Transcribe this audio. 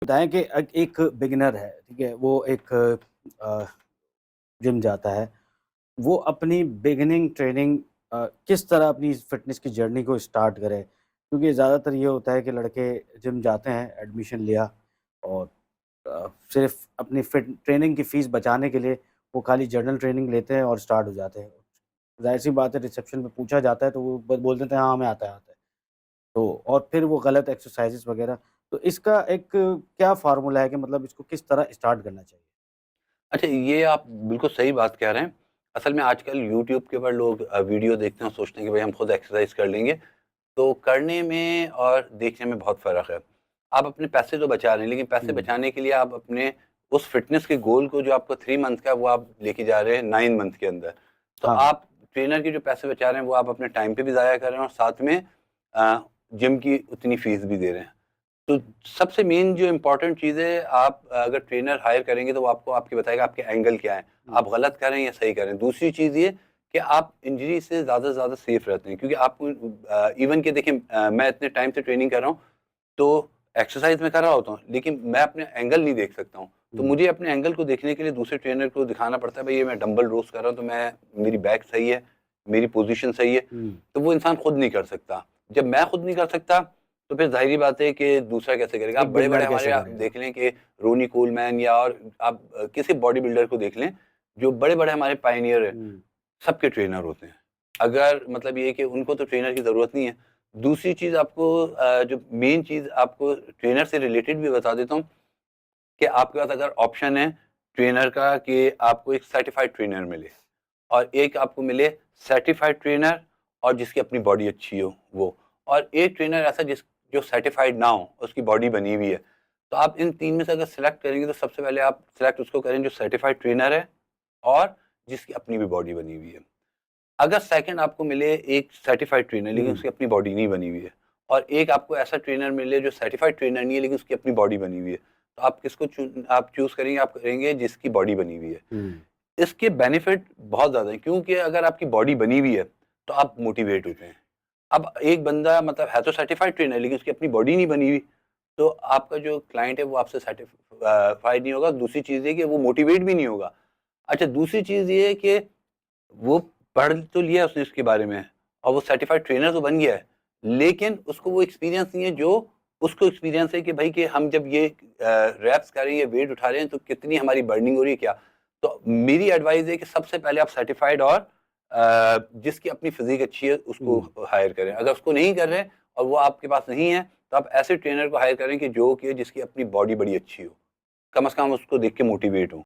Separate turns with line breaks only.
बताएँ कि एक बिगिनर है, ठीक है? वो एक अ, जिम जाता है। वो अपनी बिगिनिंग ट्रेनिंग किस तरह अपनी इस फ़िटनेस की जर्नी को स्टार्ट करे? क्योंकि ज़्यादातर ये होता है कि लड़के जिम जाते हैं, एडमिशन लिया और सिर्फ़ अपनी फ़िट ट्रेनिंग की फ़ीस बचाने के लिए वो खाली जनरल ट्रेनिंग लेते हैं और स्टार्ट हो जाते हैं। ज़ाहिर-सी बात है रिसेप्शन पे पूछा जाता है तो वो बोल देते हैं हाँ, हमें आता है, आता है। तो और फिर वो गलत एक्सरसाइज़ेज़ वग़ैरह तो इसका एक क्या फ़ॉर्मूला है कि मतलब इसको किस तरह स्टार्ट करना चाहिए?
अच्छा, ये आप बिल्कुल सही बात कह रहे हैं। असल में आजकल यूट्यूब के ऊपर लोग वीडियो देखते हैं और सोचते हैं कि भई हम खुद एक्सरसाइज़ कर लेंगे। तो करने में और देखने में बहुत फ़र्क है। आप अपने पैसे तो बचा रहे हैं, लेकिन पैसे
हुँ,
बचाने के लिए आप अपने उस फ़िटनेस के गोल को जो आपका 3 मंथ का है, वो आप लेके जा रहे हैं 9 मंथ के अंदर। तो
हाँ,
आप ट्रेनर के जो पैसे बचा रहे हैं, वो आप अपने टाइम पे भी ज़ाया कर रहे हैं और साथ में अ, जिम की उतनी फ़ीस भी दे रहे हैं। तो सबसे मेन जो इम्पोर्टेंट चीज़ है, आप अगर ट्रेनर हायर करेंगे तो वो आपको आपके बताएगा आपके एंगल क्या है,
हुँ,
आप गलत कर रहे हैं या सही कर रहे हैं। दूसरी चीज़ ये कि आप इंजरी से ज़्यादा से ज़्यादा सेफ रहते हैं, क्योंकि आपको इवन कि देखिए मैं इतने टाइम से ट्रेनिंग कर रहा हूँ, तो एक्सरसाइज़ मैं कर रहा होता हूँ, लेकिन मैं अपने एंगल नहीं देख सकता हूँ। तो
हुँ,
मुझे अपने एंगल को देखने के लिए दूसरे ट्रेनर को दिखाना पड़ता है, भई ये मैं डंबल रोज़ कर रहा हूँ तो मैं मेरी बैक सही है, मेरी पोज़ीशन सही है,
हुँ,
तो वो इंसान खुद नहीं कर सकता। जब मैं खुद नहीं कर सकता, तो फिर ज़ाहिर-सी बात है कि दूसरा कैसे करेगा? आप
एक
बड़े-बड़े
बिगिनर
हमारे
कैसे
आप
करेगा?
देख लें कि रोनी कोलमैन या और आप किसी बॉडी बिल्डर को देख लें, जो बड़े-बड़े हमारे पायनियर हैं,
हुँ,
सबके ट्रेनर होते हैं। अगर मतलब ये है कि उनको तो ट्रेनर की ज़रूरत नहीं है। दूसरी चीज़ आपको जो मेन चीज़ आपको ट्रेनर से रिलेटेड भी बता देता हूँ कि आपके पास अगर ऑप्शन है ट्रेनर का कि आपको एक सर्टिफ़ाइड ट्रेनर मिले और एक आपको मिले सर्टिफ़ाइड ट्रेनर और जिसकी अपनी बॉडी अच्छी हो वो, और एक ट्रेनर ऐसा जो सर्टिफ़ाइड ना हो, उसकी बॉडी बनी हुई है। तो आप इन 3 में से अगर सेलेक्ट करेंगे तो सबसे पहले आप सेलेक्ट उसको करें जो सर्टिफ़ाइड ट्रेनर है और जिसकी अपनी भी बॉडी बनी हुई है। अगर सेकंड आपको मिले एक सर्टिफ़ाइड ट्रेनर लेकिन
हुँ,
उसकी अपनी बॉडी नहीं बनी हुई है और एक आपको ऐसा ट्रेनर मिले जो सर्टिफ़ाइड ट्रेनर नहीं है लेकिन उसकी अपनी बॉडी बनी हुई है, तो आप किसको आप चूज़ करेंगे? आप करेंगे जिसकी बॉडी बनी हुई है।
हुँ,
इसके बेनिफिट बहुत ज़्यादा हैं, क्योंकि अगर आपकी बॉडी बनी हुई है, तो आप मोटिवेट होते हैं। अब एक बंदा मतलब है तो सर्टिफ़ाइड ट्रेनर लेकिन उसकी अपनी बॉडी नहीं बनी हुई, तो आपका जो क्लाइंट है वो आपसे फाइड नहीं होगा। दूसरी चीज़ ये कि वो मोटिवेट भी नहीं होगा। अच्छा, दूसरी चीज़ ये है कि वो पढ़ तो लिया उसने इसके बारे में और वो सर्टिफ़ाइड ट्रेनर तो बन गया है, लेकिन उसको वो एक्सपीरियंस नहीं है जो उसको एक्सपीरियंस है कि भाई कि हम जब ये रैप्स कर रहे हैं, ये वेट उठा रहे हैं तो कितनी हमारी बर्निंग हो रही है क्या? तो मेरी एडवाइस है कि सबसे पहले आप सर्टिफ़ाइड और जिसकी अपनी फ़िज़ीक अच्छी है उसको
हुँ।
हायर करें। अगर उसको नहीं कर रहे हैं और वो आपके पास नहीं है, तो आप ऐसे ट्रेनर को हायर करें कि जो कि जिसकी अपनी बॉडी बड़ी अच्छी हो। कम से कम उसको देख के मोटिवेट हों।